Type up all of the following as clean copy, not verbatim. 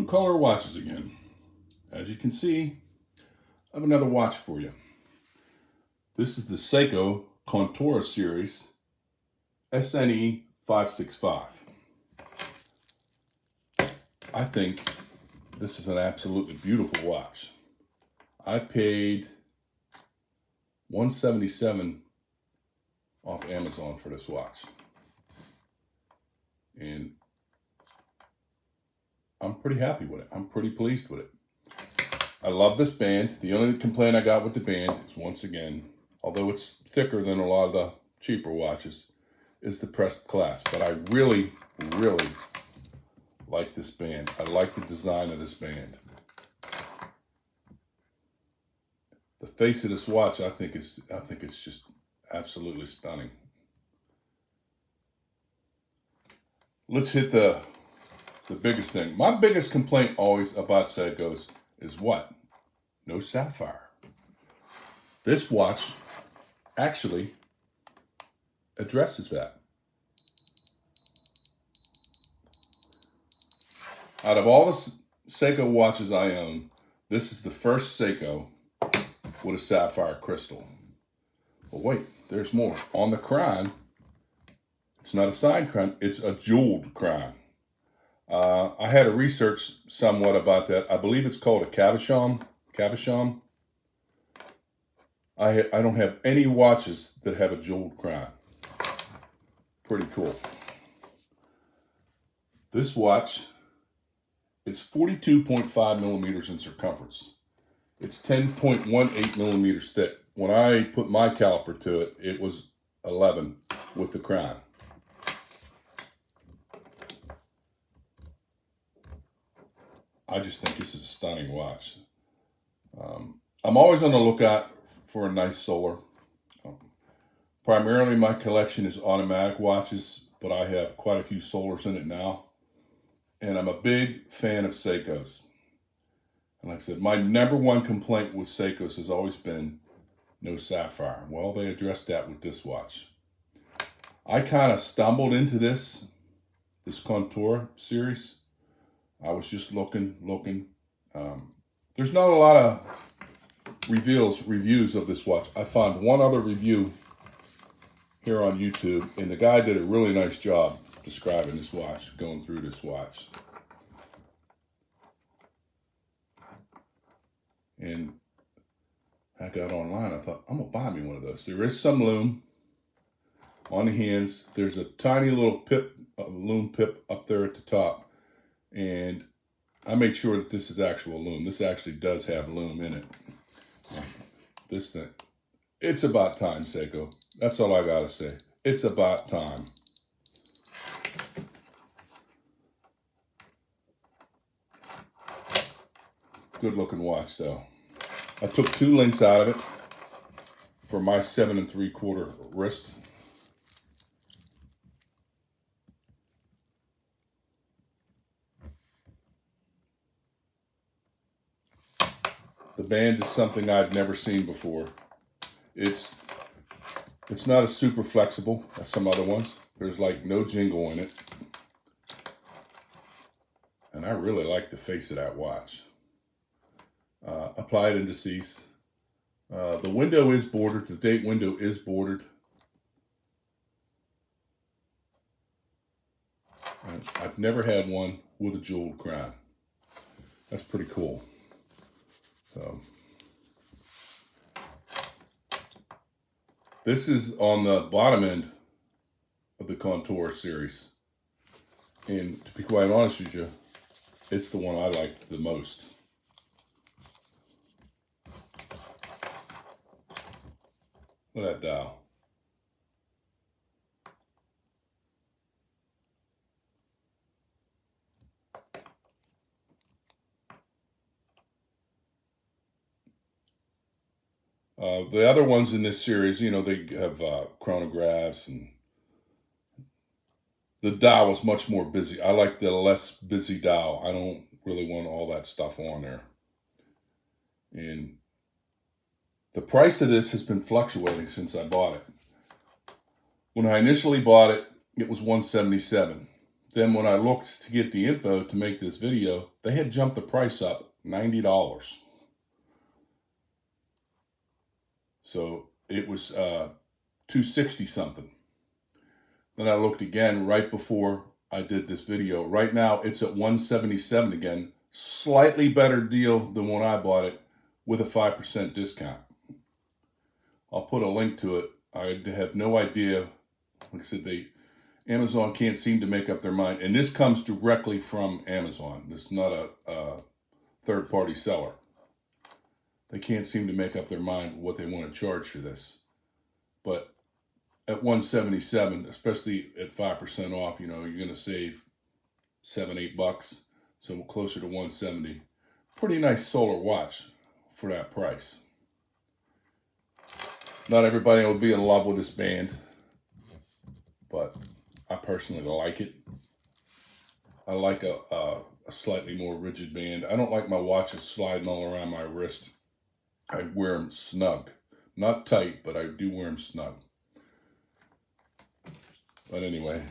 Blue collar watches again. As you can see, I have another watch for you. This is the Seiko Contora series SNE565. I think this is an absolutely beautiful watch. I paid $177 off Amazon for this watch. And I'm pretty happy with it. I'm pretty pleased with it. I love this band. The only complaint I got with the band is, once again, although it's thicker than a lot of the cheaper watches, is the pressed clasp. But I really, really like this band. I like the design of this band. The face of this watch, I think it's just absolutely stunning. Let's hit the biggest thing. My biggest complaint always about Seikos is what? No sapphire. This watch actually addresses that. Out of all the Seiko watches I own, this is the first Seiko with a sapphire crystal. But wait, there's more. On the crown, it's not a side crown, it's a jeweled crown. I had to research somewhat about that. I believe it's called a cabochon. I don't have any watches that have a jeweled crown. Pretty cool. This watch is 42.5 millimeters in circumference. It's 10.18 millimeters thick. When I put my caliper to it, it was 11 with the crown. I just think this is a stunning watch. I'm always on the lookout for a nice solar. Primarily my collection is automatic watches, but I have quite a few solars in it now. And I'm a big fan of Seikos. And like I said, my number one complaint with Seikos has always been no sapphire. Well, they addressed that with this watch. I kind of stumbled into this Contora series. I was just looking. There's not a lot of reviews of this watch. I found one other review here on YouTube, and the guy did a really nice job describing this watch, going through this watch. And I got online, I thought, I'm gonna buy me one of those. There is some lume on the hands. There's a tiny little pip, lume pip up there at the top. And I made sure that this is actual lume. This actually does have lume in it. This thing, it's about time, Seiko. That's all I gotta say. It's about time. Good looking watch though. I took 2 links out of it for my 7 3/4 wrist. The band is something I've never seen before. It's not as super flexible as some other ones. There's like no jingle in it. And I really like the face of that watch. Applied indices. The window is bordered. The date window is bordered. And I've never had one with a jeweled crown. That's pretty cool. So, this is on the bottom end of the Contora series. And to be quite honest with you, it's the one I like the most. Look at that dial. The other ones in this series, you know, they have chronographs, and the dial was much more busy. I like the less busy dial. I don't really want all that stuff on there. And the price of this has been fluctuating since I bought it. When I initially bought it, it was $177. Then when I looked to get the info to make this video, they had jumped the price up $90. So it was $260 something. Then I looked again right before I did this video. Right now it's at $177 again. Slightly better deal than when I bought it with a 5% discount. I'll put a link to it. I have no idea. Like I said, Amazon can't seem to make up their mind. And this comes directly from Amazon. This is not a third-party seller. They can't seem to make up their mind what they want to charge for this. But at $177, especially at 5% off, you know, you're going to save $7-8. So closer to $170. Pretty nice solar watch for that price. Not everybody will be in love with this band, but I personally like it. I like a slightly more rigid band. I don't like my watches sliding all around my wrist. I wear them snug. Not tight, but I do wear them snug. But anyway,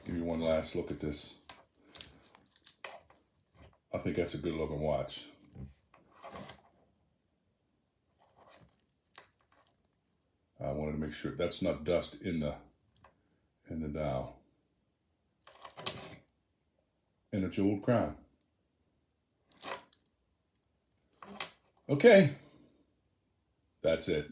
give you one last look at this. I think that's a good looking watch. I wanted to make sure that's not dust in the dial. And a jeweled crown. Okay. That's it.